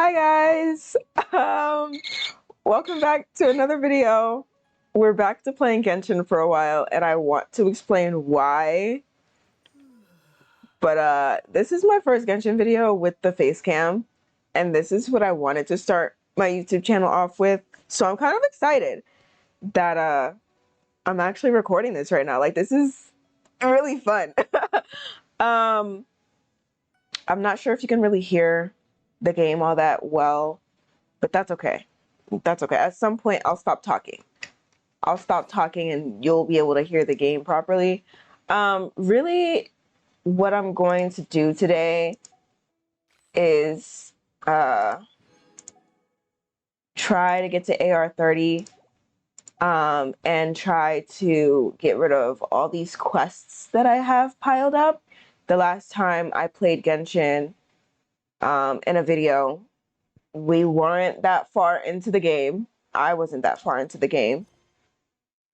Hi guys! Welcome back to another video. We're back to playing Genshin for a while and I want to explain why. But this is my first Genshin video with the face cam and this is what I wanted to start my YouTube channel off with. So I'm kind of excited that I'm actually recording this right now. Like, this is really fun. I'm not sure if you can really hear the game all that well, but that's okay. That's okay. At some point, I'll stop talking. I'll stop talking and you'll be able to hear the game properly. Really, what I'm going to do today is try to get to AR 30 and try to get rid of all these quests that I have piled up. The last time I played Genshin in a video, we weren't that far into the game. I wasn't that far into the game.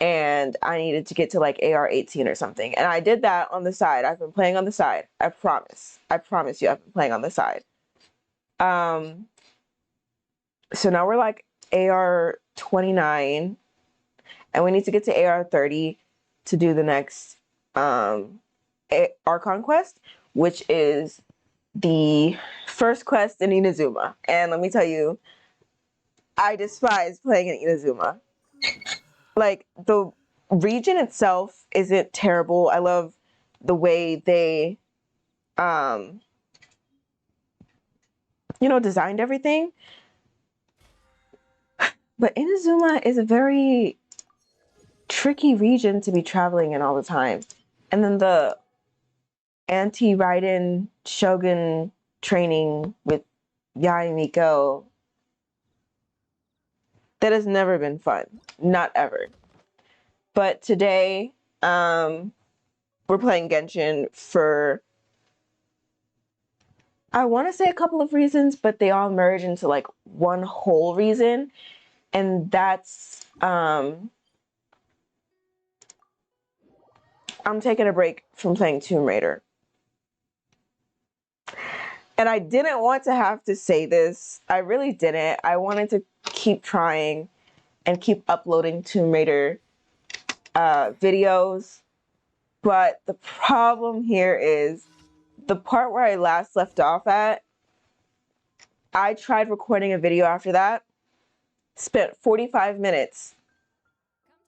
And I needed to get to like AR 18 or something. And I did that on the side. I've been playing on the side. I promise. I promise you I've been playing on the side. So now we're like AR 29. And we need to get to AR 30 to do the next Archon quest, which is the first quest in Inazuma. And let me tell you, I despise playing in Inazuma. Like, the region itself isn't terrible. I love the way they, designed everything. But Inazuma is a very tricky region to be traveling in all the time. And then the anti-Raiden Shogun training with Yae Miko, that has never been fun. Not ever. But today, we're playing Genshin for, I want to say a couple of reasons, but they all merge into like one whole reason. And that's, I'm taking a break from playing Tomb Raider. And I didn't want to have to say this. I really didn't. I wanted to keep trying and keep uploading Tomb Raider videos. But the problem here is the part where I last left off at, I tried recording a video after that, spent 45 minutes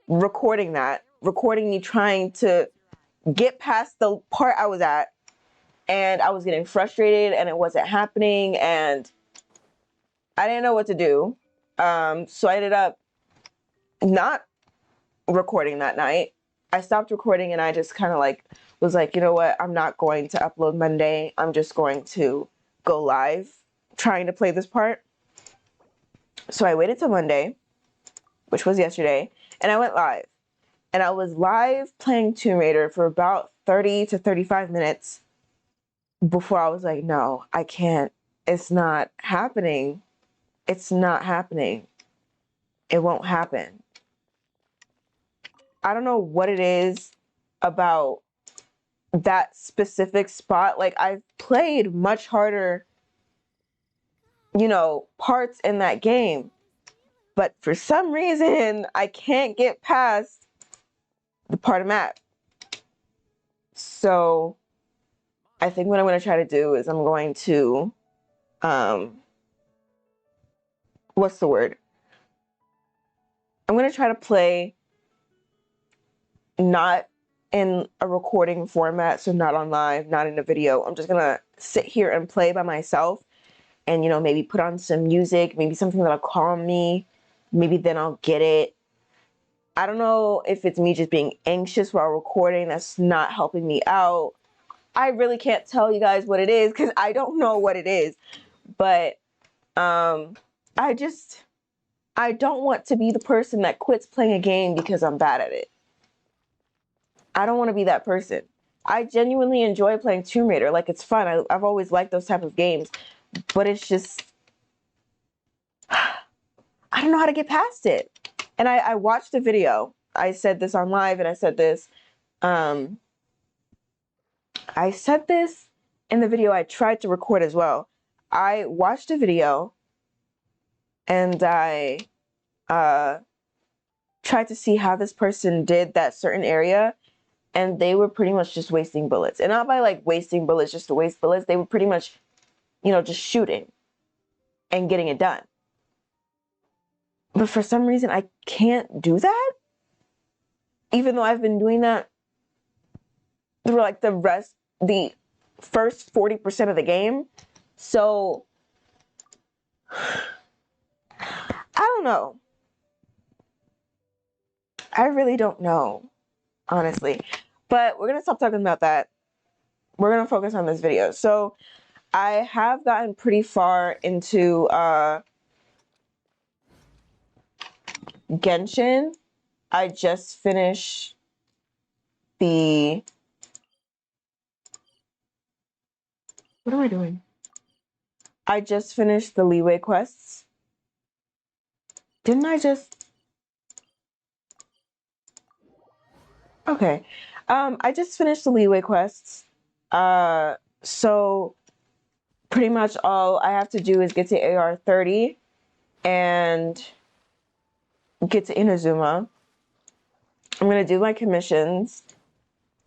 recording me trying to get past the part I was at, and I was getting frustrated and it wasn't happening and I didn't know what to do. So I ended up not recording that night. I stopped recording and I just kind of like was like, you know what? I'm not going to upload Monday. I'm just going to go live trying to play this part. So I waited till Monday, which was yesterday, and I went live. And I was live playing Tomb Raider for about 30 to 35 minutes before I was like, no, I can't. It's not happening. It's not happening. It won't happen. I don't know what it is about that specific spot. Like, I've played much harder, parts in that game. But for some reason, I can't get past the part I'm at. So I think what I'm going to try to do is I'm going to, what's the word? I'm going to try to play not in a recording format, so not on live, not in a video. I'm just going to sit here and play by myself and, maybe put on some music, maybe something that'll calm me. Maybe then I'll get it. I don't know if it's me just being anxious while recording that's not helping me out. I really can't tell you guys what it is because I don't know what it is. But I don't want to be the person that quits playing a game because I'm bad at it. I don't want to be that person. I genuinely enjoy playing Tomb Raider. Like, it's fun. I've always liked those type of games. But it's just, I don't know how to get past it. And I watched a video. I said this on live and I said this in the video I tried to record as well. I watched a video and I tried to see how this person did that certain area, and they were pretty much just wasting bullets. And not by like wasting bullets just to waste bullets, they were pretty much, just shooting and getting it done. But for some reason, I can't do that, even though I've been doing that through like the first 40% of the game. So I don't know. I really don't know, honestly. But we're going to stop talking about that. We're going to focus on this video. So I have gotten pretty far into Genshin. I just finished the... What am I doing? I just finished the leeway quests. Didn't I just... Okay. I just finished the leeway quests. So pretty much all I have to do is get to AR 30 and get to Inazuma. I'm going to do my commissions.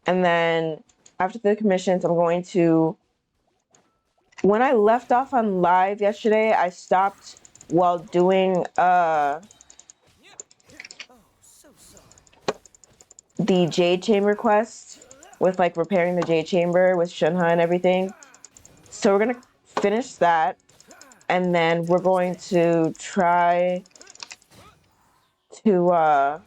And then after the commissions, I'm going to... When I left off on live yesterday, I stopped while doing the Jade Chamber quest with like repairing the Jade Chamber with Shunha and everything. So we're gonna finish that, and then we're going to try to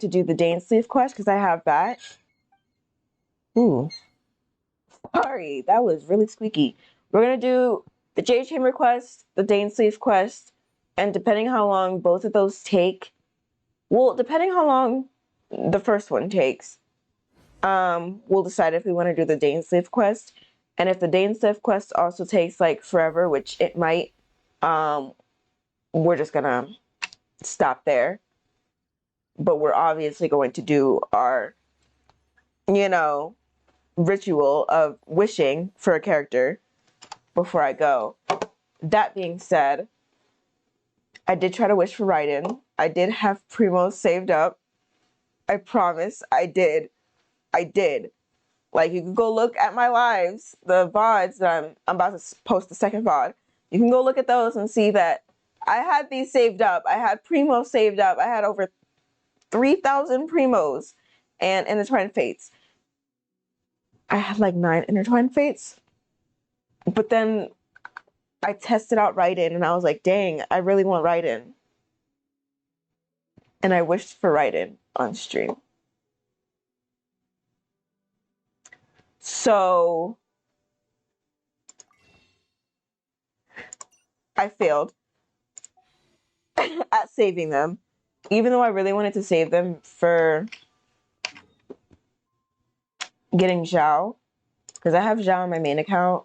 do the Dainsleif quest because I have that. Ooh. Sorry, that was really squeaky. We're gonna do the Jade Chamber quest, the Dainsleif quest, and depending how long both of those take, well, depending how long the first one takes, we'll decide if we want to do the Dainsleif quest. And if the Dainsleif quest also takes like forever, which it might, we're just gonna stop there. But we're obviously going to do our, ritual of wishing for a character before I go. That being said, I did try to wish for Raiden. I did have Primo saved up. I promise I did. Like, you can go look at my lives, the VODs that I'm about to post the second VOD. You can go look at those and see that I had these saved up. I had Primo saved up. I had over 3,000 Primos and Intertwined Fates. I had like 9 Intertwined Fates. But then I tested out Raiden and I was like, dang, I really want Raiden. And I wished for Raiden on stream. So I failed at saving them, even though I really wanted to save them for getting Zhao, because I have Zhao on my main account,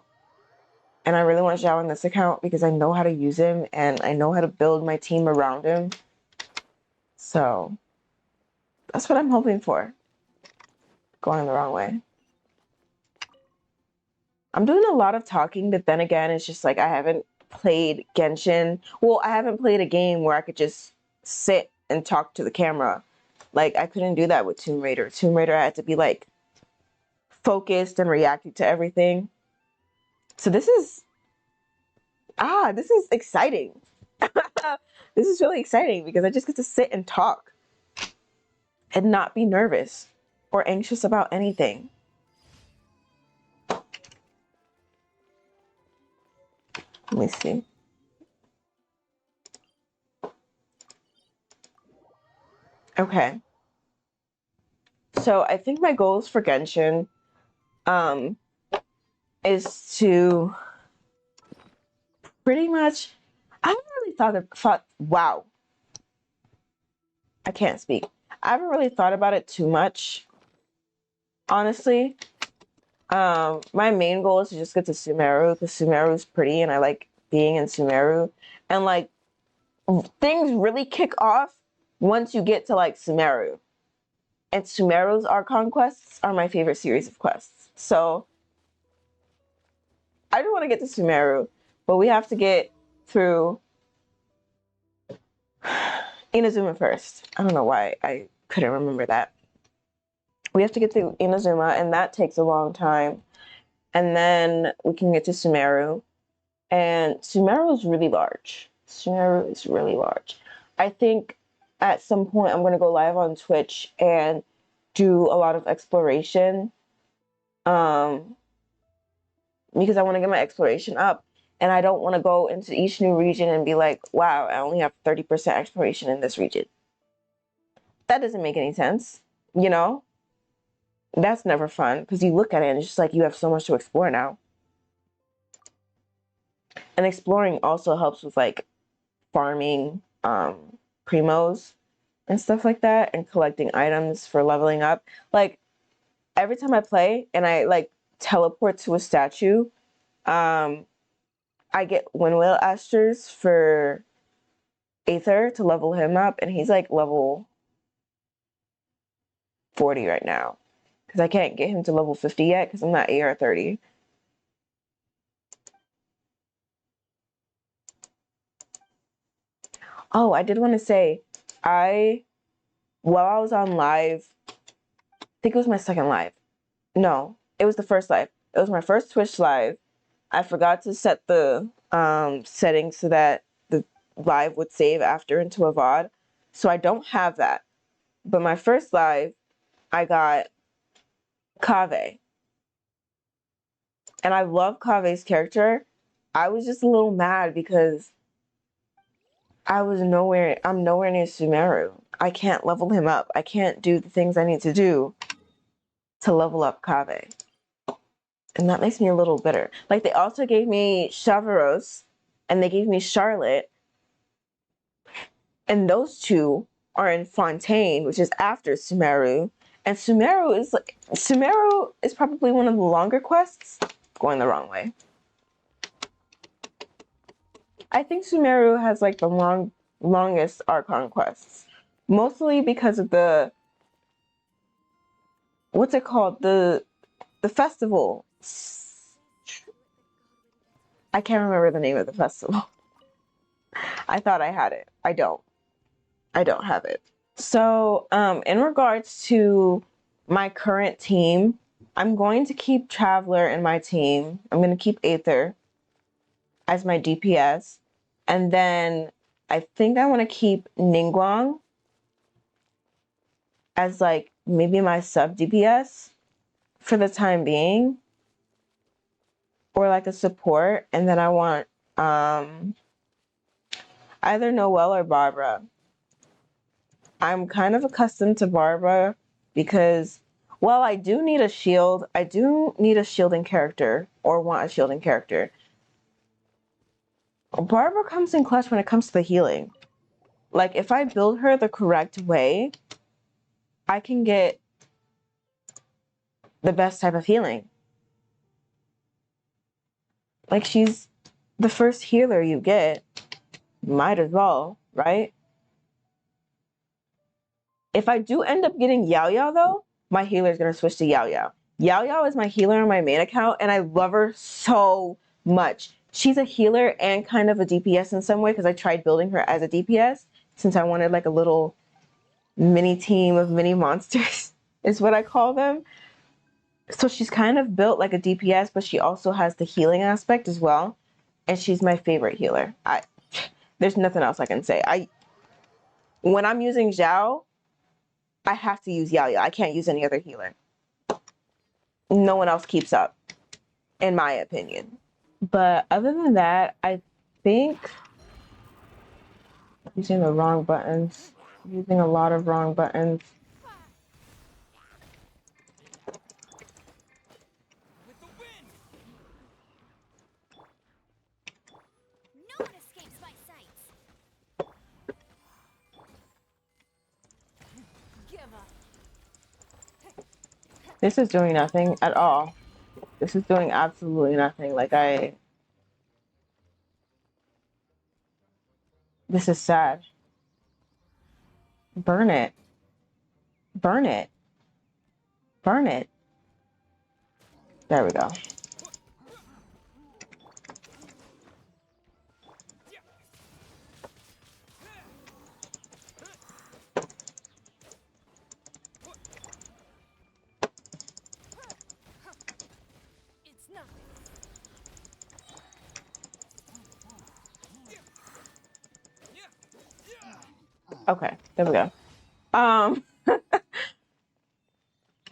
and I really want Zhao on this account because I know how to use him and I know how to build my team around him. So that's what I'm hoping for. Going the wrong way. I'm doing a lot of talking, but then again, it's just like I haven't played Genshin. Well, I haven't played a game where I could just sit and talk to the camera. Like, I couldn't do that with Tomb Raider. Tomb Raider, I had to be like focused and reacting to everything. So this is exciting. This is really exciting because I just get to sit and talk and not be nervous or anxious about anything. Let me see. Okay. So I think my goals for Genshin is to pretty much, I haven't really thought, wow. I can't speak. I haven't really thought about it too much, honestly. My main goal is to just get to Sumeru because Sumeru is pretty and I like being in Sumeru. And like, things really kick off once you get to like Sumeru. And Sumeru's Archon quests are my favorite series of quests. So I do want to get to Sumeru, but we have to get through Inazuma first. I don't know why I couldn't remember that. We have to get through Inazuma, and that takes a long time. And then we can get to Sumeru. And Sumeru is really large. Sumeru is really large. I think at some point I'm going to go live on Twitch and do a lot of exploration. Because I want to get my exploration up. And I don't want to go into each new region and be like, wow, I only have 30% exploration in this region. That doesn't make any sense, you know? That's never fun because you look at it and it's just like you have so much to explore now. And exploring also helps with like farming primos and stuff like that and collecting items for leveling up. Like every time I play and I like teleport to a statue, I get Windwheel Asters for Aether to level him up, and he's like level 40 right now because I can't get him to level 50 yet because I'm not AR 30. Oh, I did want to say, while I was on live, I think it was my second live. No, it was the first live. It was my first Twitch live. I forgot to set the settings so that the live would save after into a VOD. So I don't have that. But my first live, I got Kaveh. And I love Kaveh's character. I was just a little mad because I'm nowhere near Sumeru. I can't level him up. I can't do the things I need to do to level up Kaveh. And that makes me a little bitter. Like, they also gave me Chavaros and they gave me Charlotte. And those two are in Fontaine, which is after Sumeru. And Sumeru is probably one of the longer quests. Going the wrong way. I think Sumeru has like the longest Archon quests. Mostly because of the, what's it called? The festival. I can't remember the name of the festival. I thought I had it. I don't have it. So, in regards to my current team, I'm going to keep Traveler in my team. I'm going to keep Aether as my DPS. And then I think I want to keep Ningguang as like maybe my sub DPS for the time being. Or like a support. And then I want either Noelle or Barbara. I'm kind of accustomed to Barbara because while I do need a shield, I do need a shielding character or want a shielding character. Barbara comes in clutch when it comes to the healing. Like if I build her the correct way, I can get the best type of healing. Like she's the first healer you get. Might as well, right? If I do end up getting Yao Yao though, my healer is going to switch to Yao Yao. Yao Yao is my healer on my main account and I love her so much. She's a healer and kind of a DPS in some way because I tried building her as a DPS since I wanted like a little mini team of mini monsters is what I call them. So she's kind of built like a DPS, but she also has the healing aspect as well. And she's my favorite healer. There's nothing else I can say. When I'm using Zhao, I have to use Yao Yao. I can't use any other healer. No one else keeps up, in my opinion. But other than that, I think I'm using the wrong buttons. I'm using a lot of wrong buttons. No one escapes my sight. Give up. This is doing nothing at all. This is doing absolutely nothing. This is sad. Burn it. Burn it. Burn it. There we go. It's nothing. Okay, there we go.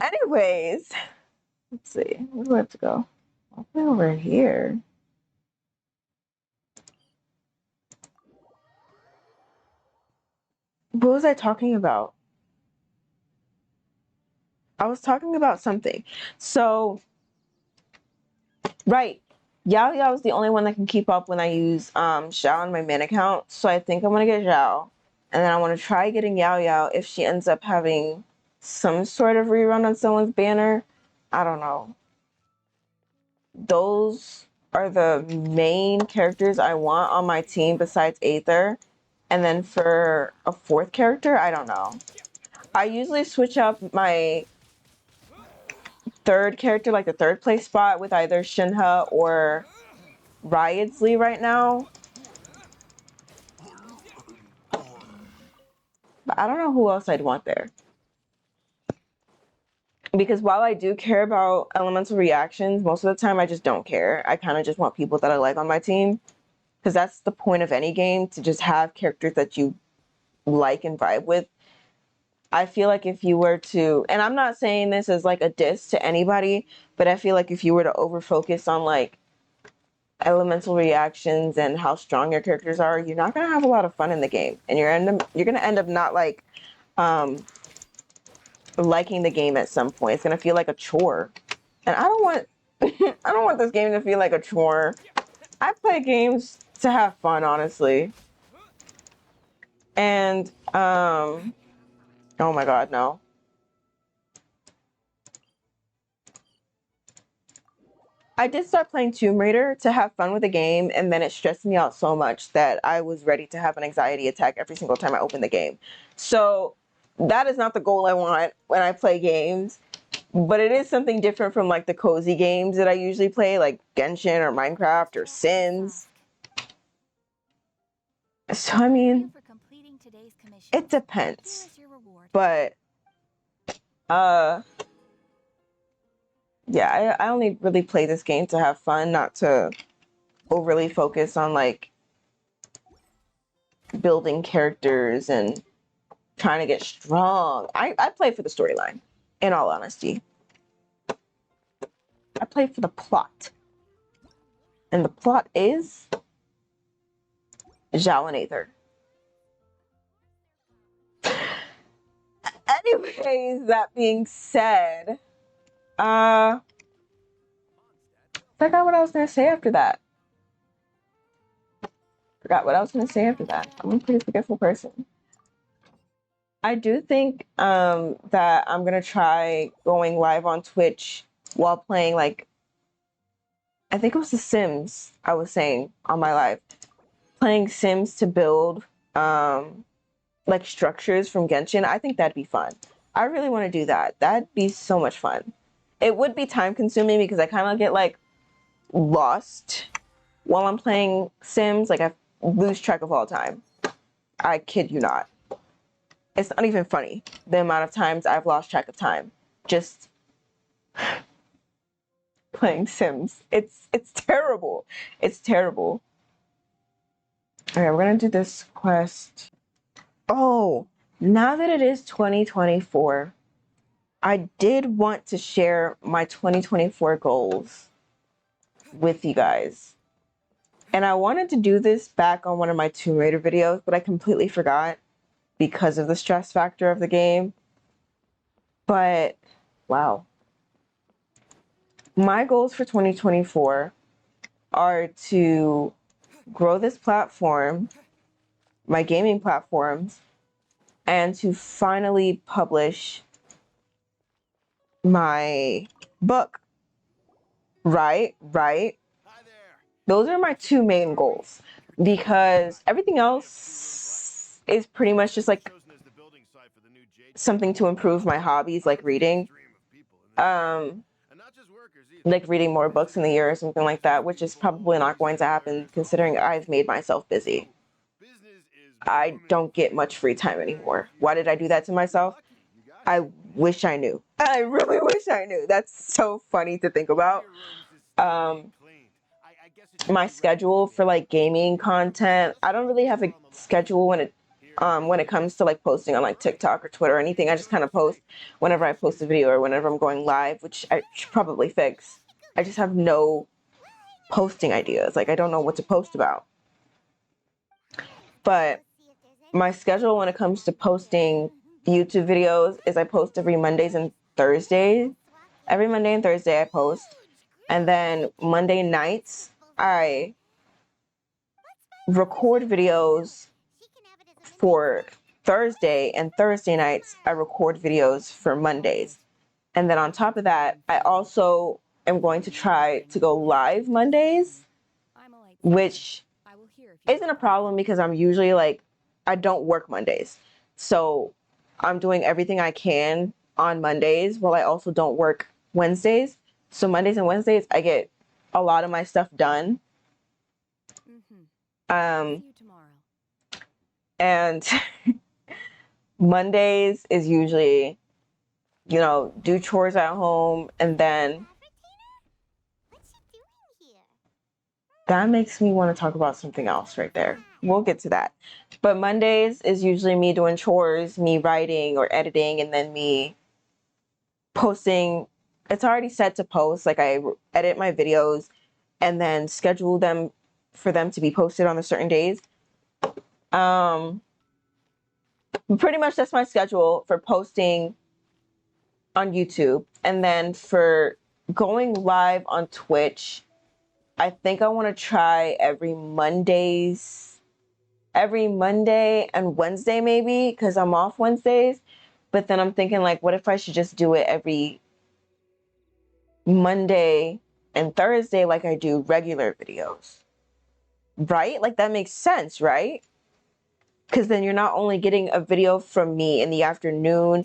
Anyways, let's see. Where do I have to go? I'll play over here. What was I talking about? I was talking about something. So, right. Yao Yao is the only one that can keep up when I use Xiao on my main account. So I think I'm gonna get Xiao. And then I want to try getting Yao Yao if she ends up having some sort of rerun on someone's banner. I don't know. Those are the main characters I want on my team besides Aether. And then for a fourth character, I don't know. I usually switch up my third character, like the third place spot, with either Shinha or Riot's right now. But I don't know who else I'd want there. Because while I do care about elemental reactions, most of the time I just don't care. I kind of just want people that I like on my team. Because that's the point of any game, to just have characters that you like and vibe with. I feel like if you were to, and I'm not saying this as like a diss to anybody, but I feel like if you were to over focus on like elemental reactions and how strong your characters are, you're not gonna have a lot of fun in the game, and you're gonna end up not like liking the game at some point. It's gonna feel like a chore, and I don't want I don't want this game to feel like a chore. I play games to have fun, honestly, and oh my god, no. I did start playing Tomb Raider to have fun with the game, and then it stressed me out so much that I was ready to have an anxiety attack every single time I opened the game. So that is not the goal I want when I play games, but it is something different from like the cozy games that I usually play, like Genshin or Minecraft or Sims. So I mean, For completing today's commission. it depends, Here is your reward. but yeah, I only really play this game to have fun, not to overly focus on like building characters and trying to get strong. I play for the storyline, in all honesty. I play for the plot. And the plot is Zhao and Aether. Anyways, that being said, I forgot what I was gonna say after that. I'm a pretty forgetful person. I do think that I'm gonna try going live on Twitch while playing, like, I think it was The Sims. I was saying on my live, playing Sims to build like structures from Genshin. I think that'd be fun. I really want to do that. That'd be so much fun. It would be time consuming because I kind of get like lost while I'm playing Sims. Like I lose track of all time. I kid you not. It's not even funny the amount of times I've lost track of time just playing Sims. It's terrible. It's terrible. All right, we're gonna do this quest. Oh, now that it is 2024, I did want to share my 2024 goals with you guys. And I wanted to do this back on one of my Tomb Raider videos, but I completely forgot because of the stress factor of the game. But wow. My goals for 2024 are to grow this platform, my gaming platforms, and to finally publish my book. Right. Those are my two main goals, because everything else is pretty much just like something to improve my hobbies, like reading. um, like reading more books in the year or something like that, which is probably not going to happen considering I've made myself busy. I don't get much free time anymore. Why did I do that to myself? I wish I knew. I really wish I knew. That's so funny to think about. My schedule for like gaming content, I don't really have a schedule when it comes to like posting on like TikTok or Twitter or anything. I just kind of post whenever I post a video or whenever I'm going live, which I should probably fix. I just have no posting ideas. Like I don't know what to post about. But my schedule when it comes to posting YouTube videos is I post every Mondays and Thursdays. Every Monday and Thursday I post. And then Monday nights I record videos for Thursday, and Thursday nights I record videos for Mondays. And then on top of that, I also am going to try to go live Mondays, which isn't a problem because I'm usually like, I don't work Mondays. So I'm doing everything I can on Mondays while I also don't work Wednesdays. So Mondays and Wednesdays, I get a lot of my stuff done. And Mondays is usually, do chores at home, and then that makes me want to talk about something else right there. We'll get to that. But Mondays is usually me doing chores, me writing or editing, and then me posting. It's already set to post. Like I edit my videos and then schedule them for them to be posted on the certain days. Pretty much that's my schedule for posting on YouTube. And then for going live on Twitch, I think I want to try every Monday and Wednesday maybe, because I'm off Wednesdays. But then I'm thinking like, what if I should just do it every Monday and Thursday like I do regular videos? Right? Like that makes sense, right? Because then you're not only getting a video from me in the afternoon,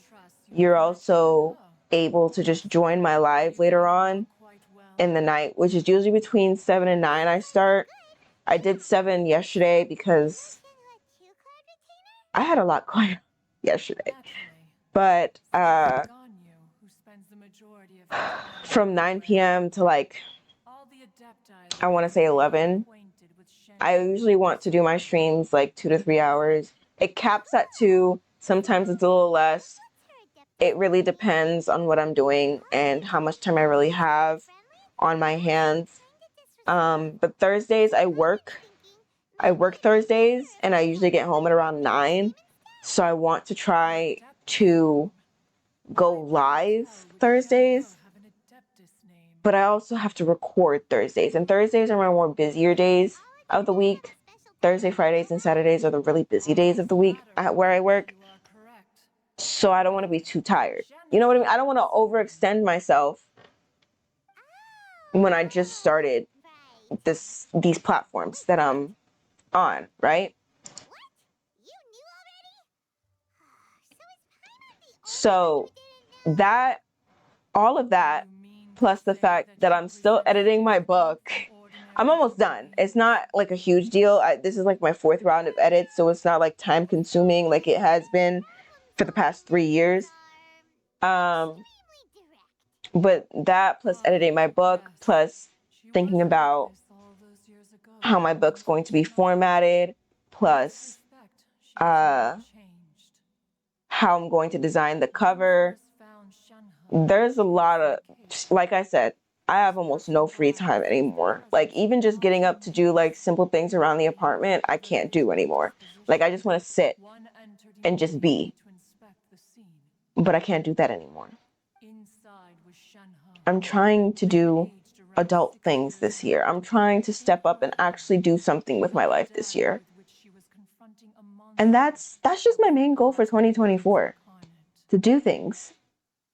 you're also able to just join my live later on in the night, which is usually between 7 and 9 I start. I did 7 yesterday because I had a lot going on yesterday. But from 9 p.m. to like, I want to say 11, I usually want to do my streams like 2 to 3 hours. It caps at 2. Sometimes it's a little less. It really depends on what I'm doing and how much time I really have on my hands. But Thursdays I work. I work Thursdays and I usually get home at around 9. So I want to try to go live Thursdays. But I also have to record Thursdays. And Thursdays are my more busier days of the week. Thursday, Fridays, and Saturdays are the really busy days of the week where I work. So I don't want to be too tired. You know what I mean? I don't want to overextend myself when I just started these platforms that I'm on, right? So all of that, plus the fact that I'm still editing my book. I'm almost done. It's not like a huge deal. This is like my 4th round of edits, so it's not like time consuming like it has been for the past 3 years. But that plus editing my book, plus thinking about how my book's going to be formatted, plus how I'm going to design the cover. There's a lot of, like I said, I have almost no free time anymore. Like even just getting up to do like simple things around the apartment, I can't do anymore. Like I just want to sit and just be. But I can't do that anymore. I'm trying to do adult things this year. I'm trying to step up and actually do something with my life this year. And that's just my main goal for 2024, to do things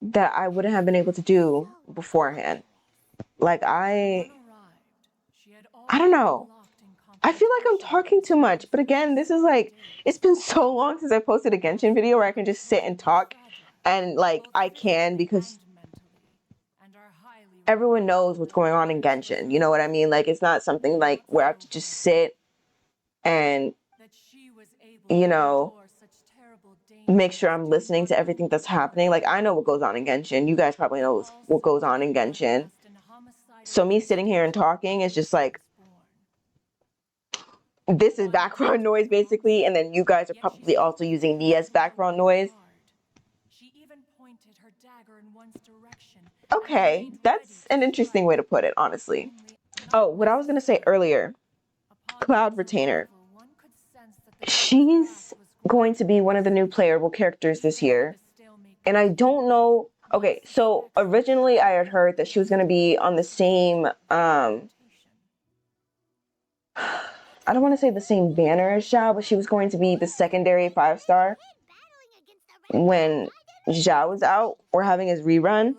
that I wouldn't have been able to do beforehand. Like I don't know. I feel like I'm talking too much, but again, this is like, it's been so long since I posted a Genshin video where I can just sit and talk, and like I can because everyone knows what's going on in Genshin. You know what I mean? Like, it's not something like where I have to just sit and, you know, make sure I'm listening to everything that's happening. Like, I know what goes on in Genshin. You guys probably know what goes on in Genshin. So me sitting here and talking is just like, this is background noise basically, and then you guys are probably also using me as background noise. Okay, that's an interesting way to put it, honestly. Oh, what I was gonna say earlier, Cloud Retainer. She's going to be one of the new playable characters this year. And I don't know. Okay, so originally I had heard that she was going to be on the same, I don't want to say the same banner as Zhao, but she was going to be the secondary 5-star when Zhao was out or having his rerun.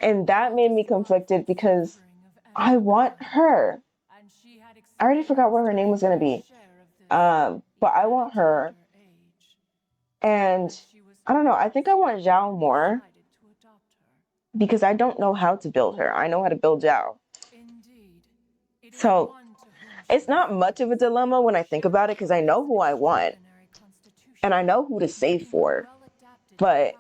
And that made me conflicted because I want her. I already forgot what her name was going to be. But I want her. And I don't know. I think I want Zhao more because I don't know how to build her. I know how to build Zhao. So it's not much of a dilemma when I think about it because I know who I want and I know who to save for. But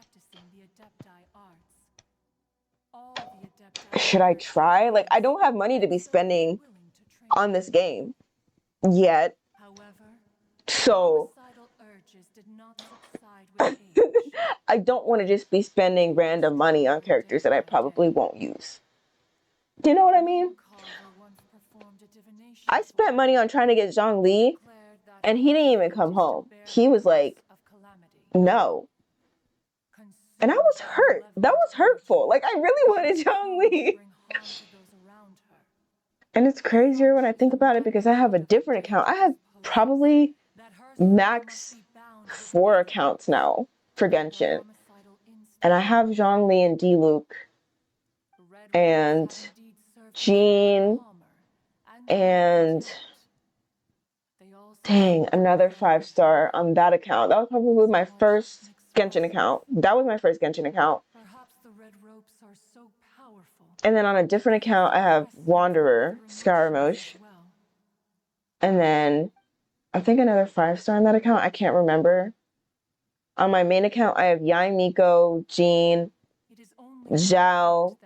should I try? Like, I don't have money to be spending on this game yet. So I don't want to just be spending random money on characters that I probably won't use. Do you know what I mean? I spent money on trying to get Zhongli, and he didn't even come home. He was like, no. And I was hurt. That was hurtful. Like, I really wanted Zhongli. And it's crazier when I think about it because I have a different account. I have probably max 4 accounts now for Genshin. And I have Zhongli and Diluc and Jean and dang, another 5-star on that account. That was probably my first Genshin account. That was my first Genshin account. And then on a different account, I have Wanderer, Scaramouche. And then I think another 5-star on that account. I can't remember. On my main account, I have Yae Miko, Jean, Zhao,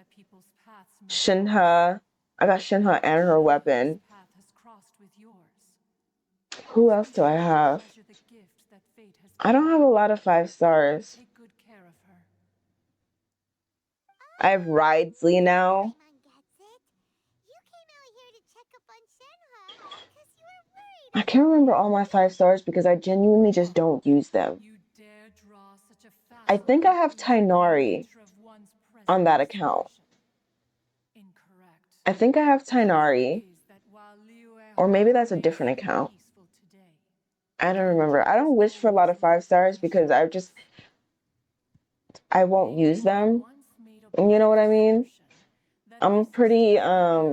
Shinha. I got Shinha and her weapon. Who else do I have? I don't have a lot of 5-stars. I have Ridesley now. I can't remember all my 5-stars because I genuinely just don't use them. I think I have Tainari on that account. I think I have Tainari. Or maybe that's a different account. I don't remember. I don't wish for a lot of 5-stars because I won't use them. You know what I mean? I'm pretty, I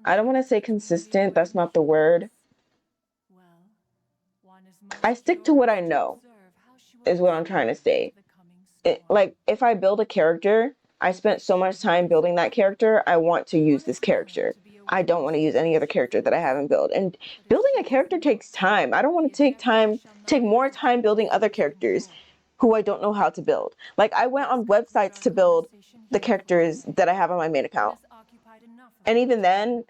don't want to say consistent. That's not the word. I stick to what I know is what I'm trying to say. Like, if I build a character, I spent so much time building that character, I want to use this character. I don't want to use any other character that I haven't built. And building a character takes time. I don't want to take more time building other characters who I don't know how to build. Like, I went on websites to build the characters that I have on my main account. And even then,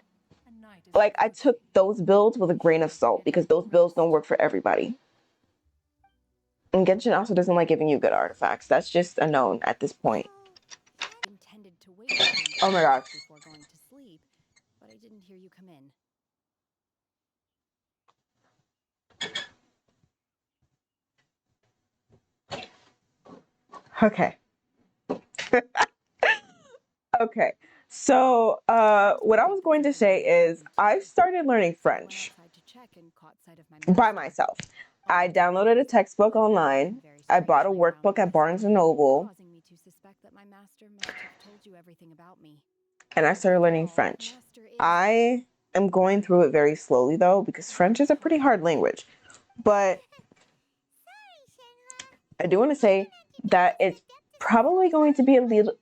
like, I took those builds with a grain of salt because those builds don't work for everybody. And Genshin also doesn't like giving you good artifacts. That's just a known at this point. Oh my gosh. Before going to sleep, but I didn't hear you come in. Okay. Okay. So, what I was going to say is I started learning French by myself. I downloaded a textbook online. I bought a workbook at Barnes & Noble. And I started learning French. I am going through it very slowly though, because French is a pretty hard language. But I do want to say that it's probably going to be a little...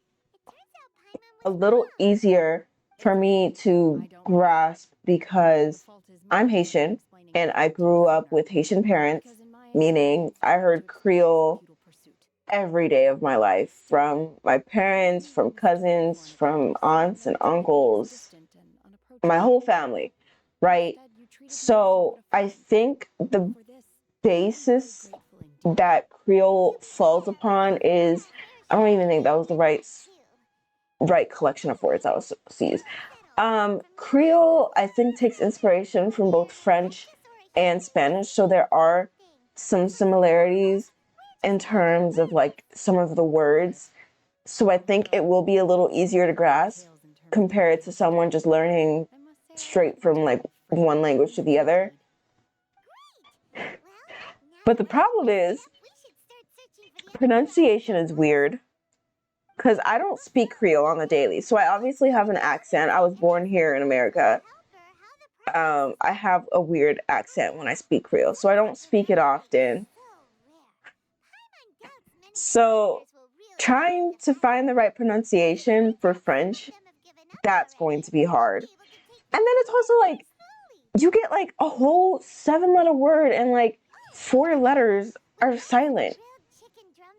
a little easier for me to grasp because I'm Haitian and I grew up with Haitian parents, meaning I heard Creole every day of my life from my parents, from cousins, from aunts and uncles, my whole family, right? So I think the basis that Creole falls upon is, I don't even think that was the right collection of words I was to use. Creole, I think, takes inspiration from both French and Spanish, so there are some similarities in terms of like some of the words. So I think it will be a little easier to grasp compared to someone just learning straight from like one language to the other. But the problem is pronunciation is weird because I don't speak Creole on the daily. So I obviously have an accent. I was born here in America. I have a weird accent when I speak Creole, so I don't speak it often. So trying to find the right pronunciation for French, that's going to be hard. And then it's also like, you get like a whole 7-letter word and like 4 letters are silent.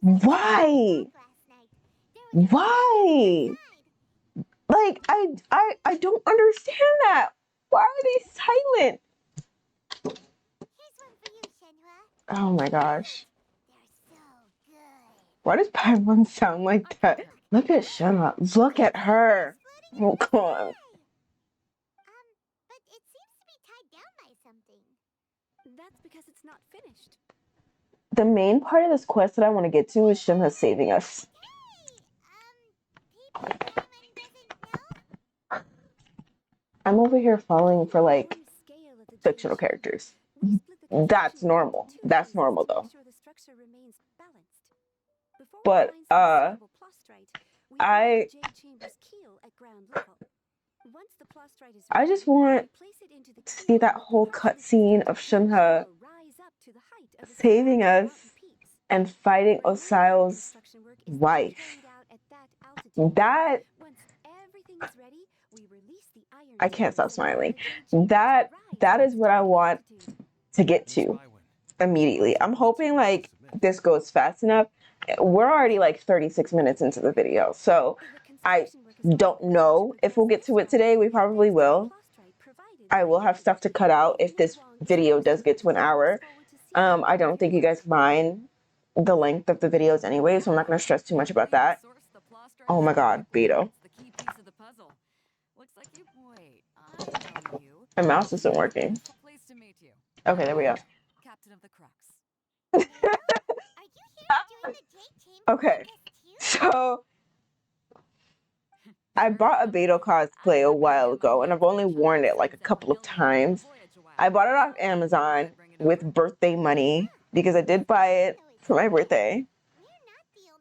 Why? Why? Like, I don't understand that. Why are they silent? Oh my gosh. Why does Paimon sound like that? Look at Shenhua. Look at her. Oh, come on. But it seems to be tied down by something. That's because it's not finished. The main part of this quest that I want to get to is Shenhua saving us. People Paimon doesn't know? I'm over here falling for like fictional characters. That's normal. That's normal though. But I just want to see that whole cutscene of Shenhe saving us and fighting Osial's wife. That, I can't stop smiling. That is what I want to get to immediately. I'm hoping like this goes fast enough. We're already like 36 minutes into the video, so I don't know if we'll get to it today. We probably will. I will have stuff to cut out if this video does get to an hour. I don't think you guys mind the length of the videos anyway, so I'm not going to stress too much about that. Oh my god, Beto. My mouse isn't working. Okay, there we go. Okay, so I bought a Beto cosplay a while ago, and I've only worn it like a couple of times. I bought it off Amazon with birthday money because I did buy it for my birthday.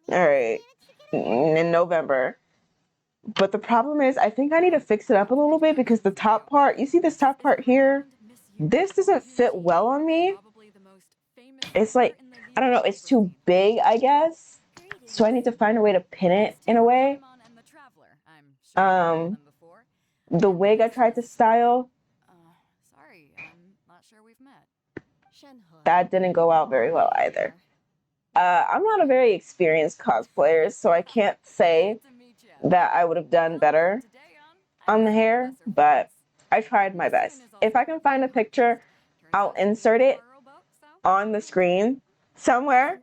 All right, in November. But the problem is, I think I need to fix it up a little bit because the top part, you see this top part here? This doesn't fit well on me. It's like, I don't know, it's too big, I guess. So I need to find a way to pin it in a way. The wig I tried to style, that didn't go out very well either. I'm not a very experienced cosplayer, so I can't say that I would have done better on the hair, but I tried my best. If I can find a picture, I'll insert it on the screen somewhere.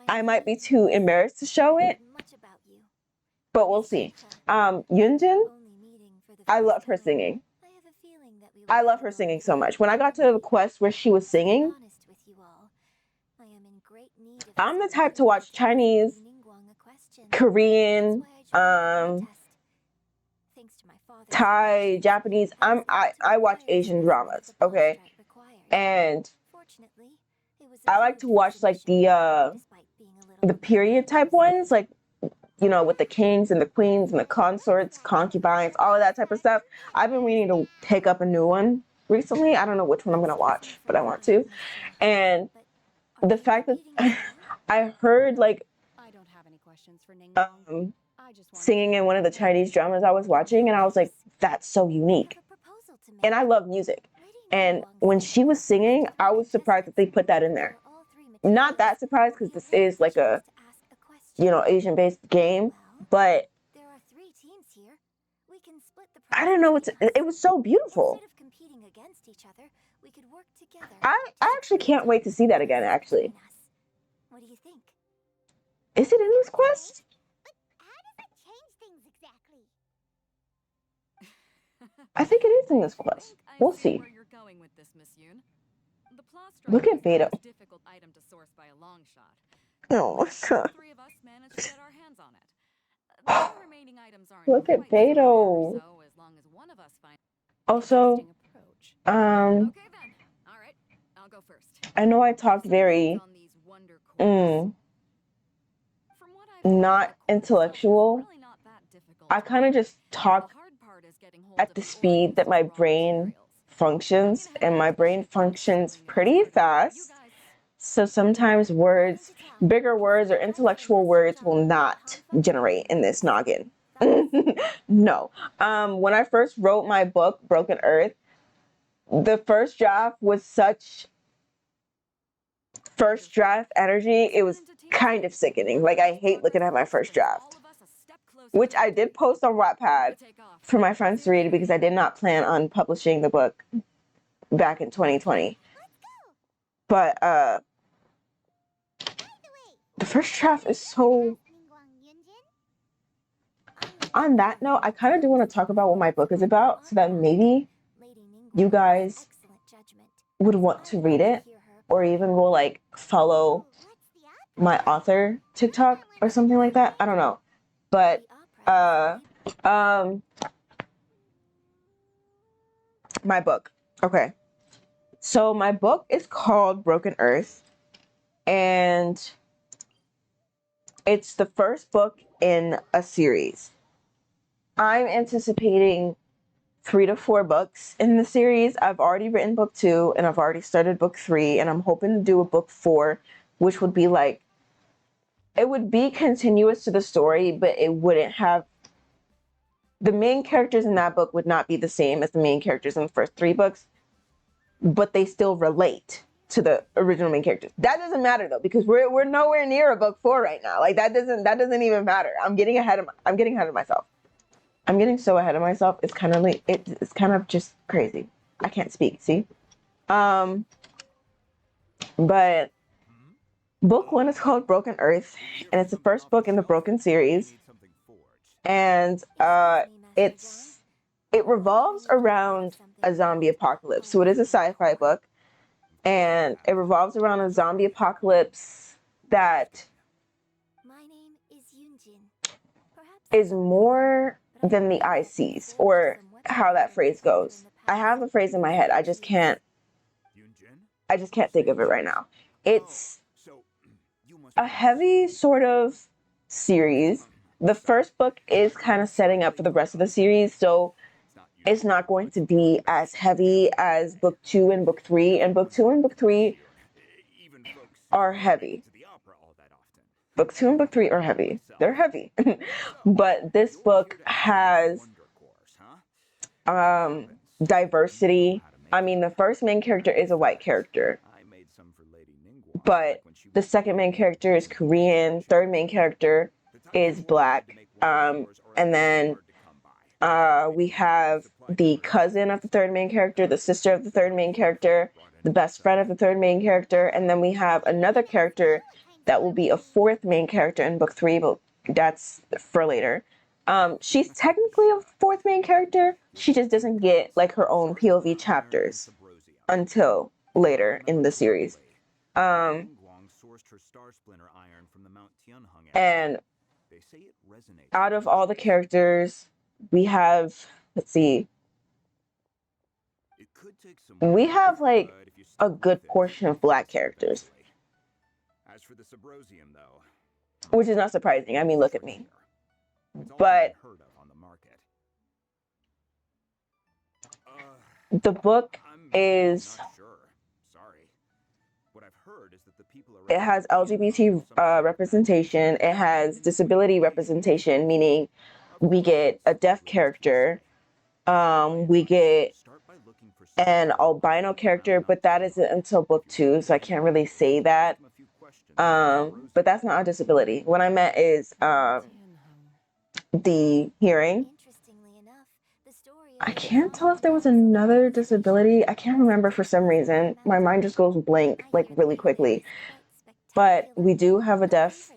I might be too embarrassed to show it, but we'll see. Yunjin, I love her singing. I love her singing so much. When I got to the quest where she was singing, I'm the type to watch Chinese, Korean, Thai, Japanese. I watch Asian dramas, okay? And I like to watch like the period type ones, like, you know, with the kings and the queens and the consorts, concubines, all of that type of stuff. I've been meaning to pick up a new one recently. I don't know which one I'm gonna watch, but I want to. And the fact that I heard like singing in one of the Chinese dramas I was watching, and I was like, that's so unique. And I love music. And when she was singing, I was surprised that they put that in there. Not that surprised because this is like a, Asian-based game, but There are 3 teams here. We can split the I don't know. It was so beautiful. Instead of competing against each other, we could work together. I actually can't wait to see that again, actually. What do you think? Is it in this quest? How does it change things exactly? I think it is in this quest. We'll see. Where you're going with this, Miss Yoon. The Look at Beto. difficult item to source by a long shot. Oh, All 3 of us managed to get our hands on it. The 2 remaining items aren't look at quite so Beto. rare, so as long as one of us finds Also, an approach. Okay then. All right. I'll go first. I know I talked very On these wonder cores. From what I've not heard, the intellectual. really not that difficult I kind of just talk The hard part is getting hold at of the the speed that my organs and raw brain materials. functions, and my brain functions pretty fast. So sometimes words, bigger words or intellectual words will not generate in this noggin. No. When I first wrote my book, Broken Earth, the first draft was such first draft energy. It was kind of sickening. Like, I hate looking at my first draft, which I did post on Wattpad for my friends to read because I did not plan on publishing the book back in 2020. But the first draft is so... On that note, I kind of do want to talk about what my book is about so that maybe you guys would want to read it or even will like follow my author TikTok or something like that. I don't know. But my book. Okay. So my book is called Broken Earth, and it's the first book in a series. I'm anticipating 3 to 4 books in the series. I've already written book 2 and I've already started book 3, and I'm hoping to do a book 4, which would be like, it would be continuous to the story, but it wouldn't have, the main characters in that book would not be the same as the main characters in the first 3 books, but they still relate to the original main characters. That doesn't matter though, because we're nowhere near a book 4 right now. Like that doesn't even matter. I'm getting ahead of myself. I'm getting so ahead of myself. It's kind of like, it's kind of just crazy. I can't speak, see? But book 1 is called Broken Earth, and it's the first book in the Broken series. And it revolves around a zombie apocalypse. So it is a sci-fi book, and it revolves around a zombie apocalypse that is more than the eye sees, or how that phrase goes. I have the phrase in my head. I just can't think of it right now. It's a heavy sort of series. The first book is kind of setting up for the rest of the series, so it's not going to be as heavy as book 2 and book 3. And book 2 and book 3 are heavy. Book 2 and book 3 are heavy. They're heavy. But this book has diversity. I mean, the first main character is a white character, but the second main character is Korean. Third main character is Black. And then we have the cousin of the third main character, the sister of the third main character, the best friend of the third main character, and then we have another character that will be a 4th main character in book 3, but that's for later. She's technically a 4th main character. She just doesn't get like her own POV chapters until later in the series. And out of all the characters, we have, let's see, we have like a good portion of Black characters, which is not surprising. I mean, look at me. But the book is It has LGBT representation. It has disability representation, meaning we get a deaf character. We get an albino character, but that isn't until book 2, so I can't really say that. But that's not a disability. What I meant is the hearing. Interestingly enough, the story I can't tell if there was another disability. I can't remember for some reason. My mind just goes blank like really quickly. But we do have a deaf,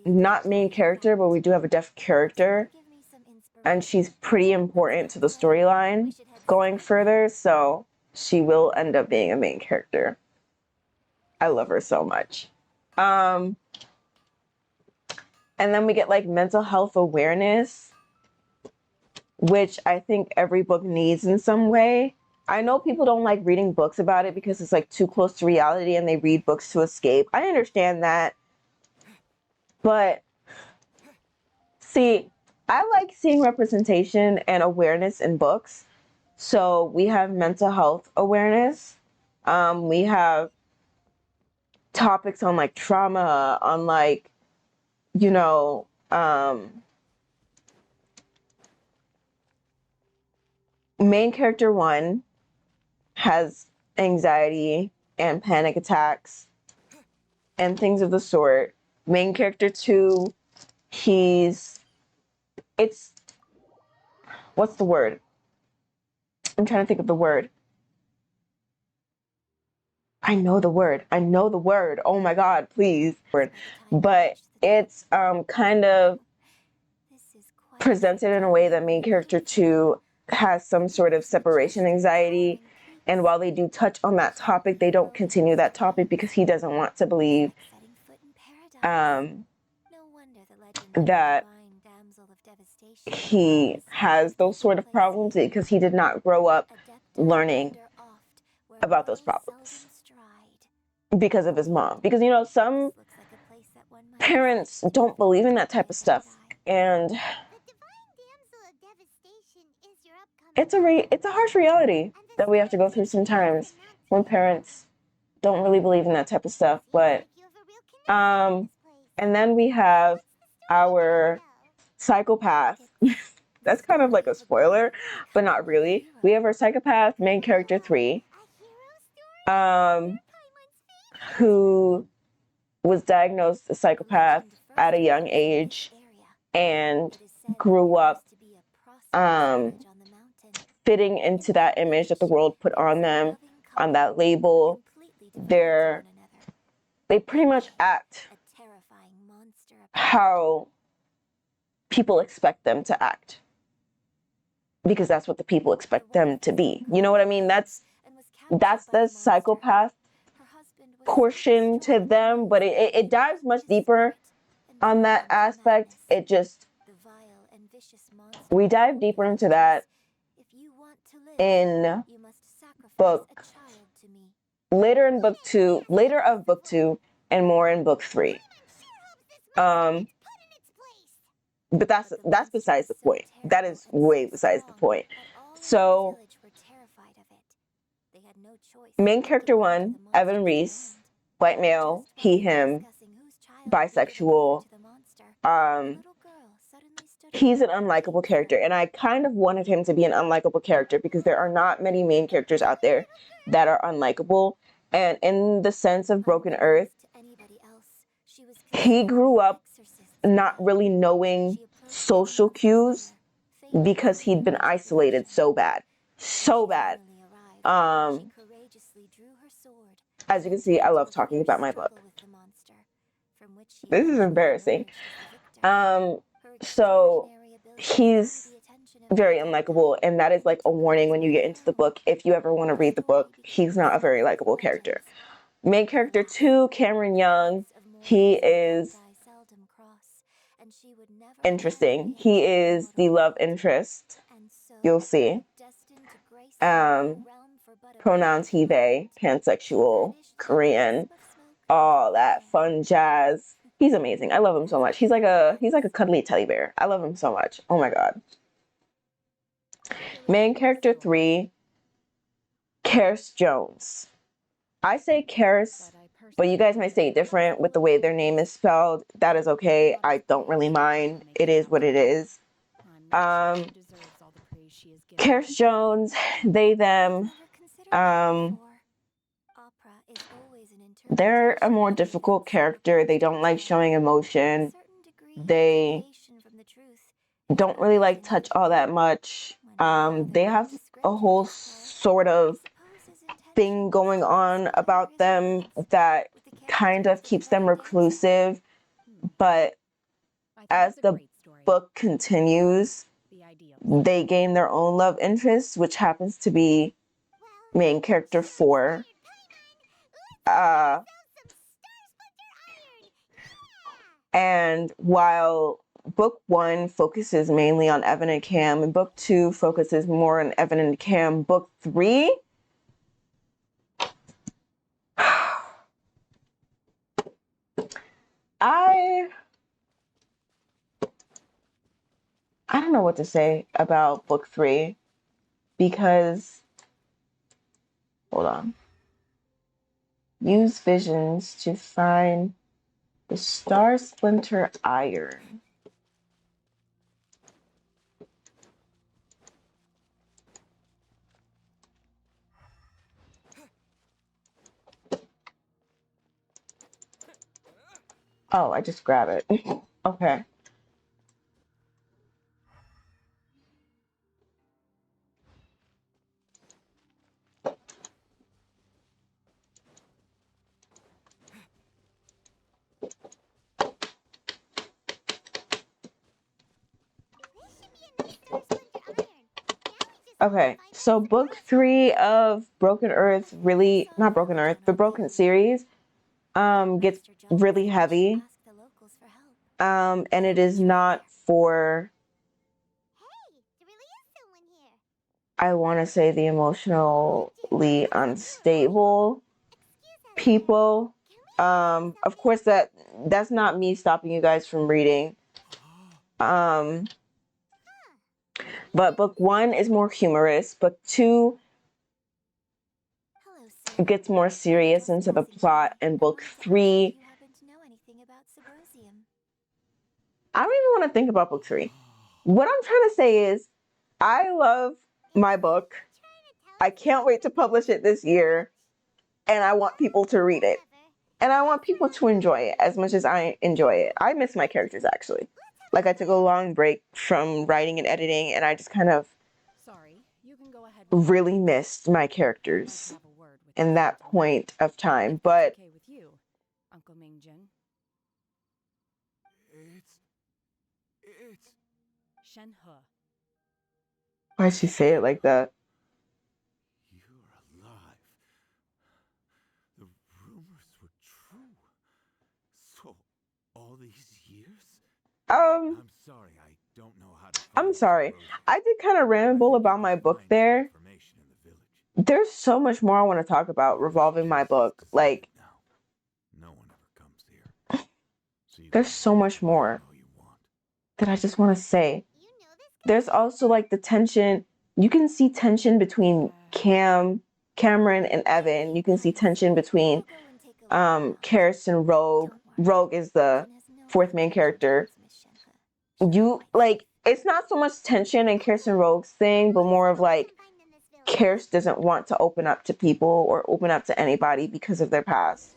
not main character, but we do have a deaf character. And she's pretty important to the storyline going further. So she will end up being a main character. I love her so much. And then we get like mental health awareness, which I think every book needs in some way. I know people don't like reading books about it because it's like too close to reality and they read books to escape. I understand that. But see, I like seeing representation and awareness in books. So we have mental health awareness. We have topics on like trauma, on like, you know, main character 1 has anxiety and panic attacks and things of the sort. Main character 2, what's the word? I'm trying to think of the word. I know the word. Oh my God, please. But it's kind of presented in a way that main character 2 has some sort of separation anxiety. And while they do touch on that topic, they don't continue that topic because he doesn't want to believe that he has those sort of problems because he did not grow up learning about those problems because of his mom. Because, you know, some parents don't believe in that type of stuff. And it's a harsh reality that we have to go through sometimes when parents don't really believe in that type of stuff. But and then we have our psychopath. That's kind of like a spoiler, but not really. We have our psychopath main character 3, who was diagnosed a psychopath at a young age and grew up fitting into that image that the world put on them, on that label. They pretty much act how people expect them to act because that's what the people expect them to be. You know what I mean? That's the psychopath portion to them, but it dives much deeper on that aspect. We dive deeper into that in later of book 2 and more in book 3. But that's besides the point. That is way besides the point. So main character 1, Evan Reese, white male, he, him, bisexual. He's an unlikable character, and I kind of wanted him to be an unlikable character because there are not many main characters out there that are unlikable. And in the sense of Broken Earth, he grew up not really knowing social cues because he'd been isolated so bad. As you can see, I love talking about my book. This is embarrassing. So he's very unlikable, and that is like a warning when you get into the book. If you ever want to read the book, he's not a very likable character. Main character 2, Cameron Young, he is interesting. He is the love interest. You'll see. Pronouns he, they, pansexual, Korean, all that fun jazz. He's amazing. I love him so much. He's like a cuddly teddy bear. I love him so much. Oh my God. Main character 3, Karis Jones. I say Karis but you guys might say it different with the way their name is spelled. That is okay. I don't really mind. It is what it is. Karis Jones, they, them, they're a more difficult character. They don't like showing emotion. They don't really like touch all that much. They have a whole sort of thing going on about them that kind of keeps them reclusive, but as the book continues, they gain their own love interest, which happens to be main character 4. And while book 1 focuses mainly on Evan and Cam, and book 2 focuses more on Evan and Cam, book 3, I don't know what to say about book 3 because, hold on. Use visions to find the Star Splinter Iron. Oh, I just grab it. Okay. Okay, so book 3 of Broken Earth really, not Broken Earth, the Broken series, gets really heavy. And it is not for, I want to say, the emotionally unstable people. Of course, that's not me stopping you guys from reading. But book 1 is more humorous. Book 2 gets more serious into the plot, and book 3, I don't even want to think about book 3. What I'm trying to say is, I love my book. I can't wait to publish it this year, and I want people to read it. And I want people to enjoy it as much as I enjoy it. I miss my characters, actually. Like, I took a long break from writing and editing, and I just kind of really missed my characters in that point of time. But why'd she say it like that? You're alive. The rumors were true. So, all these years? I'm sorry, I don't know how to. I'm sorry. I did kind of ramble about my book there. There's so much more I want to talk about revolving my book. Like, no one ever comes here. There's so much more that I just want to say. There's also like the tension. You can see tension between Cameron, and Evan. You can see tension between Karis and Rogue. Rogue is the 4th main character. It's not so much tension in Karis and Rogue's thing, but more of like Karis doesn't want to open up to people or open up to anybody because of their past.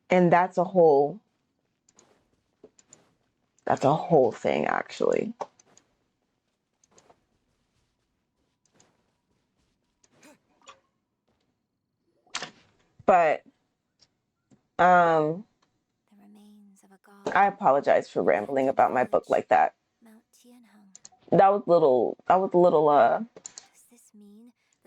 And that's a whole thing, actually. But I apologize for rambling about my book like that. That was a little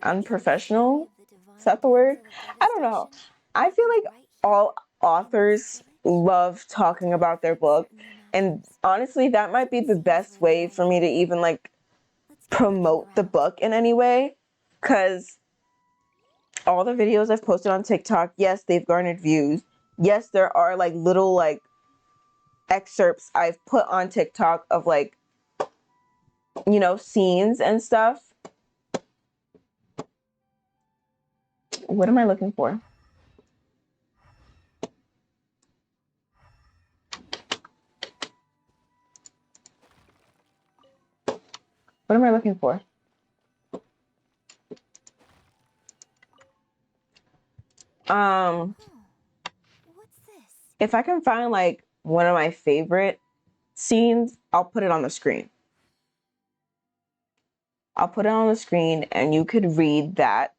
unprofessional. Is that the word? I don't know. I feel like all authors love talking about their book, and honestly, that might be the best way for me to even like promote the book in any way, because all the videos I've posted on TikTok, yes, they've garnered views. Yes, there are like little like excerpts I've put on TikTok of like, scenes and stuff. What am I looking for? What am I looking for? What's this? If I can find like one of my favorite scenes, I'll put it on the screen. I'll put it on the screen and you could read that.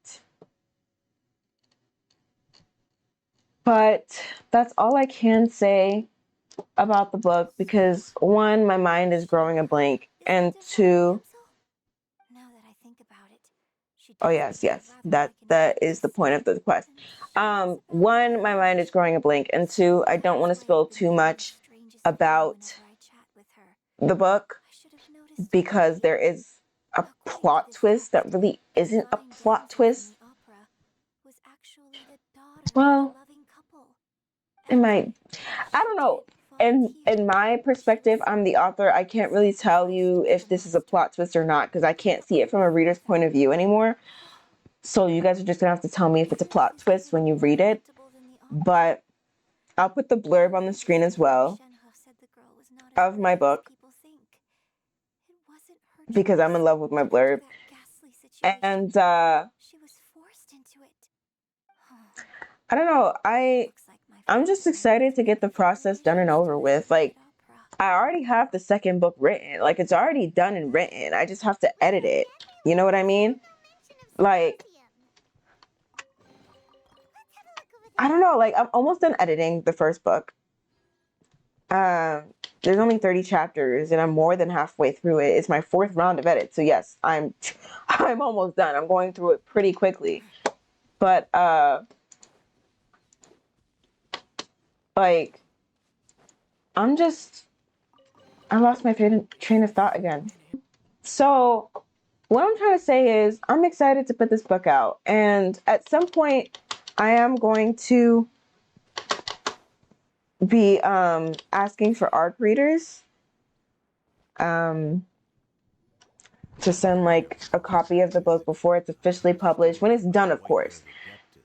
But that's all I can say about the book because one, my mind is growing a blank, and two, Now that I think about it, she oh yes, that is the point of the quest. One, my mind is growing a blank, and two, I don't want to spill too much about the book because there is a plot twist that really isn't a plot twist. Well, it might. I don't know. In my perspective, I'm the author. I can't really tell you if this is a plot twist or not because I can't see it from a reader's point of view anymore. So you guys are just gonna have to tell me if it's a plot twist when you read it. But I'll put the blurb on the screen as well of my book because I'm in love with my blurb. And I don't know. I'm just excited to get the process done and over with. Like, I already have the second book written. Like, it's already done and written. I just have to edit it. You know what I mean? Like, I don't know. Like, I'm almost done editing the first book. There's only 30 chapters, and I'm more than halfway through it. It's my fourth round of edit. So yes, I'm almost done. I'm going through it pretty quickly. But like, I lost my train of thought again. So what I'm trying to say is I'm excited to put this book out. And at some point, I am going to be asking for ARC readers to send like a copy of the book before it's officially published. When it's done, of course.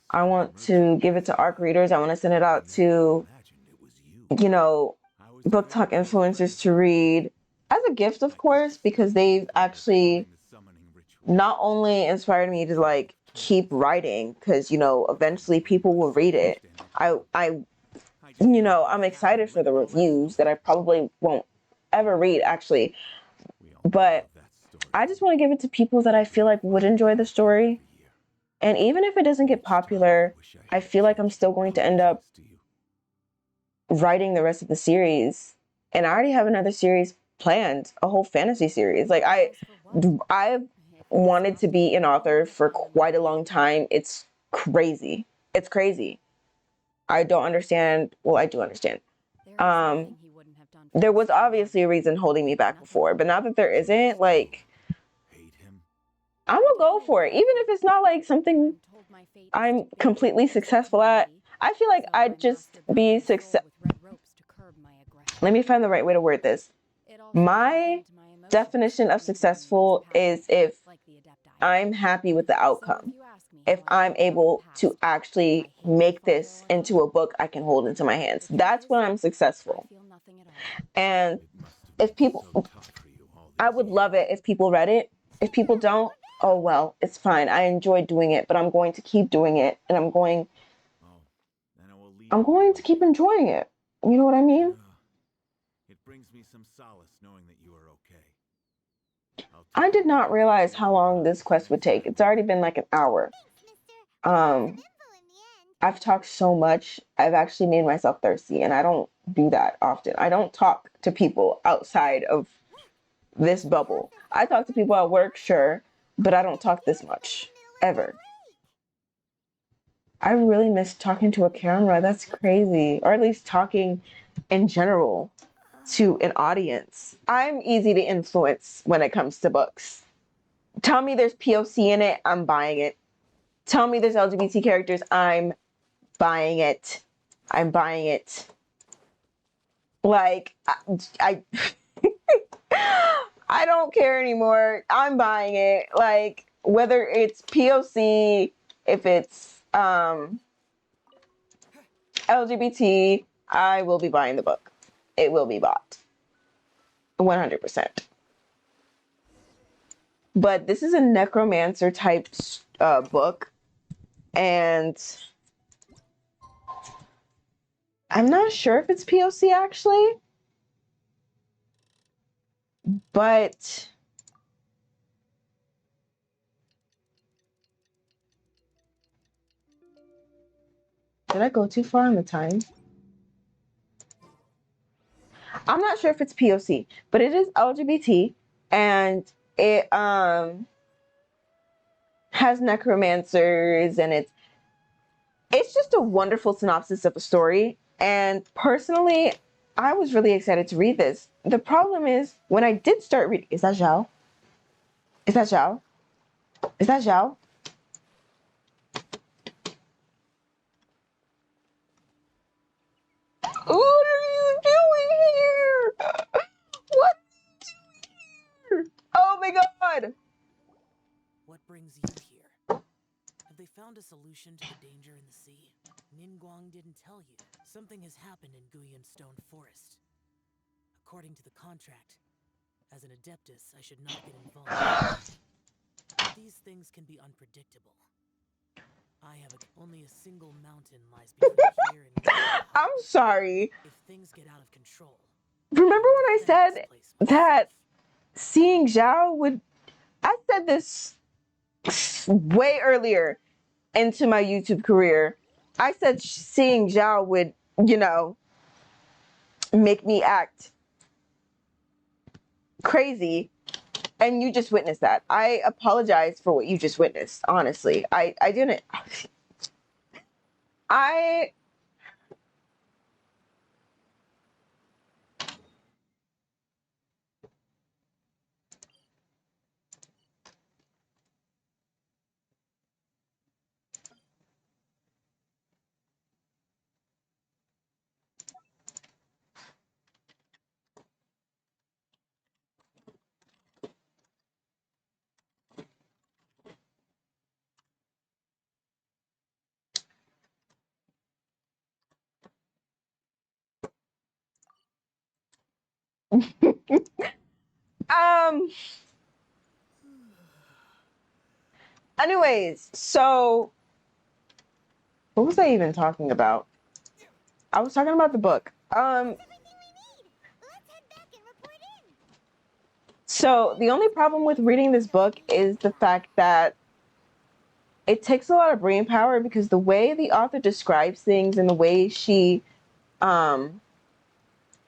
I want to give it to ARC readers. I want to send it out to, you know, book talk influencers to read as a gift, of course, because they've actually not only inspired me to like keep writing, because you know eventually people will read it. I'm excited for the reviews that I probably won't ever read actually, but I just want to give it to people that I feel like would enjoy the story. And even if it doesn't get popular, I feel like I'm still going to end up writing the rest of the series. And I already have another series planned, a whole fantasy series. Like I've wanted to be an author for quite a long time. It's crazy. It's crazy. I don't understand. Well, I do understand. There was obviously a reason holding me back before, but now that there isn't, like, I'm gonna go for it. Even if it's not like something I'm completely successful at, I feel like I'd just be Let me find the right way to word this. My definition of successful is if I'm happy with the outcome. If I'm able to actually make this into a book I can hold into my hands. That's when I'm successful. And I would love it if people read it. If people don't, oh well, it's fine. I enjoy doing it, but I'm going to keep doing it, and I'm going to keep enjoying it. You know what I mean? It brings me some solace knowing that you are okay. I did not realize how long this quest would take. It's already been like an hour. I've talked so much. I've actually made myself thirsty, and I don't do that often. I don't talk to people outside of this bubble. I talk to people at work, sure, but I don't talk this much, ever. I really miss talking to a camera. That's crazy. Or at least talking in general to an audience. I'm easy to influence when it comes to books. Tell me there's POC in it, I'm buying it. Tell me there's LGBT characters, I'm buying it. I'm buying it. Like, I I don't care anymore. I'm buying it. Like, whether it's POC, if it's LGBT, I will be buying the book. It will be bought. 100%. But this is a necromancer type book, and I'm not sure if it's POC actually, but did I go too far on the time? I'm not sure if it's POC, but it is LGBT, and it has necromancers, and it's just a wonderful synopsis of a story. And personally, I was really excited to read this. The problem is when I did start reading, is that Zhao? Is that Zhao? Is that Zhao? What are you doing here? What are you doing here? Oh my god! What brings you here? Have they found a solution to the danger in the sea? Ningguang didn't tell you. Something has happened in Guyan Stone Forest. According to the contract, as an Adeptus, I should not get involved. These things can be unpredictable. I have only a single mountain lies between here and I'm sorry. If things get out of control. Remember when I said that seeing Zhao would... I said this way earlier into my YouTube career. I said seeing Zhao would, you know, make me act crazy, and you just witnessed that. I apologize for what you just witnessed, honestly. I didn't... Anyways, so what was I even talking about? I was talking about the book. So the only problem with reading this book is the fact that it takes a lot of brain power, because the way the author describes things and the way she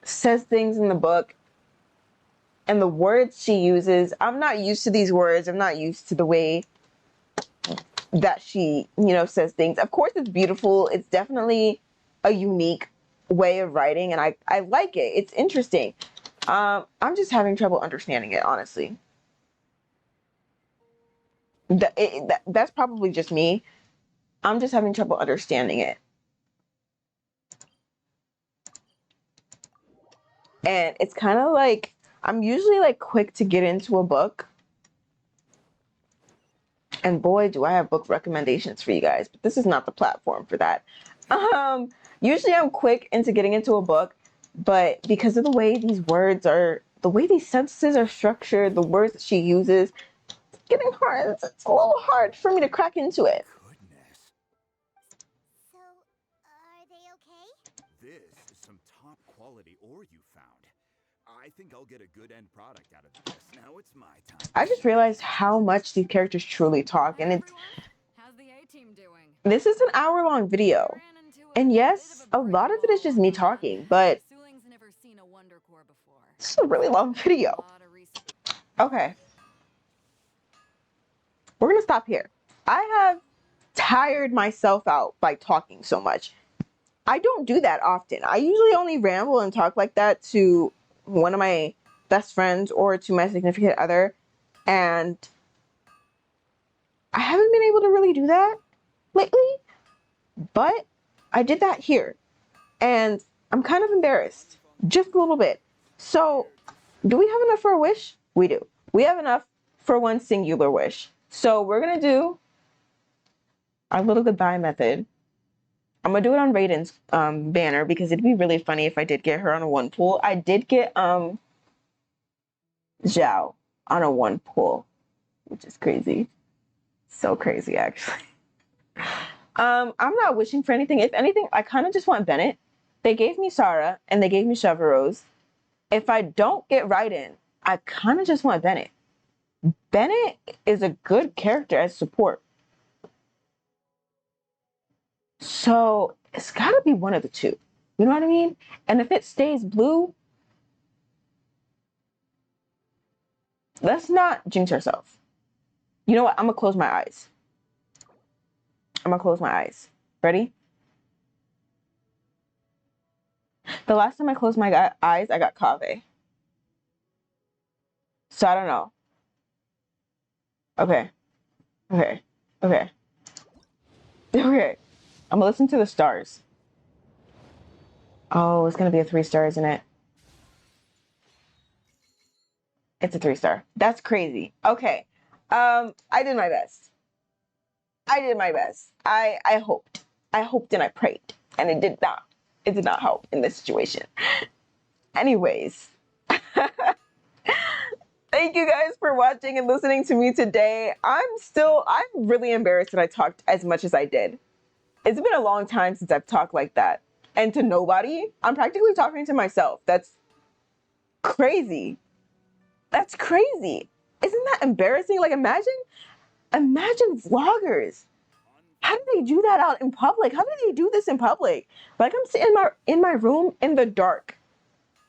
says things in the book and the words she uses, I'm not used to these words. I'm not used to the way that she, you know, says things. Of course, it's beautiful. It's definitely a unique way of writing, and I like it. It's interesting. I'm just having trouble understanding it, honestly. That's probably just me. I'm just having trouble understanding it. And it's kind of like, I'm usually like quick to get into a book. And boy, do I have book recommendations for you guys, but this is not the platform for that. Usually I'm quick into getting into a book, but because of the way these words are, the way these sentences are structured, the words that she uses, it's getting hard. It's a little hard for me to crack into it. Goodness. So, are they okay? This is some top quality ore you found. I think I'll get a good end product out of this. Now it's my time. I just realized how much these characters truly talk, and it's... How's the A-team doing? This is an hour-long video. And yes, a lot of it is just me talking, but this is a really long video. Okay. We're gonna stop here. I have tired myself out by talking so much. I don't do that often. I usually only ramble and talk like that to one of my best friends or to my significant other, and I haven't been able to really do that lately, but I did that here, and I'm kind of embarrassed, just a little bit. So, do we have enough for a wish? We do. We have enough for one singular wish. So we're gonna do Our little goodbye method. I'm gonna do it on Raiden's banner because it'd be really funny if I did get her on a 1 pull. I did get Zhao on a 1 pull, which is crazy. So crazy, actually. I'm not wishing for anything. If anything, I kind of just want Bennett. They gave me Sarah and they gave me Chevreuse. If I don't get Raiden, I kind of just want Bennett. Bennett is a good character as support. So it's got to be one of the two. You know what I mean? And if it stays blue, let's not jinx ourselves. You know what? I'm going to close my eyes. I'm going to close my eyes. Ready? The last time I closed my eyes, I got Kave. So I don't know. Okay. Okay. Okay. Okay. I'm gonna listen to the stars. Oh, it's gonna be a 3-star, isn't it? It's a 3-star. That's crazy. Okay. I did my best. I did my best. I hoped. I hoped and I prayed. And it did not. It did not help in this situation. Anyways. Thank you guys for watching and listening to me today. I'm really embarrassed that I talked as much as I did. It's been a long time since I've talked like that. And to nobody. I'm practically talking to myself. That's crazy. That's crazy. Isn't that embarrassing? Like imagine vloggers. How do they do that out in public? How do they do this in public? Like I'm sitting in my room in the dark,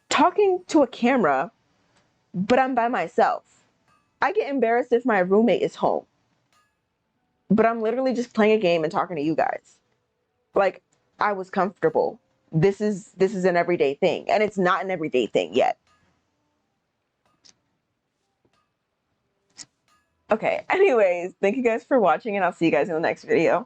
talking to a camera, but I'm by myself. I get embarrassed if my roommate is home. But I'm literally just playing a game and talking to you guys. Like I was comfortable. This is an everyday thing, and it's not an everyday thing yet. Okay, anyways, thank you guys for watching, and I'll see you guys in the next video.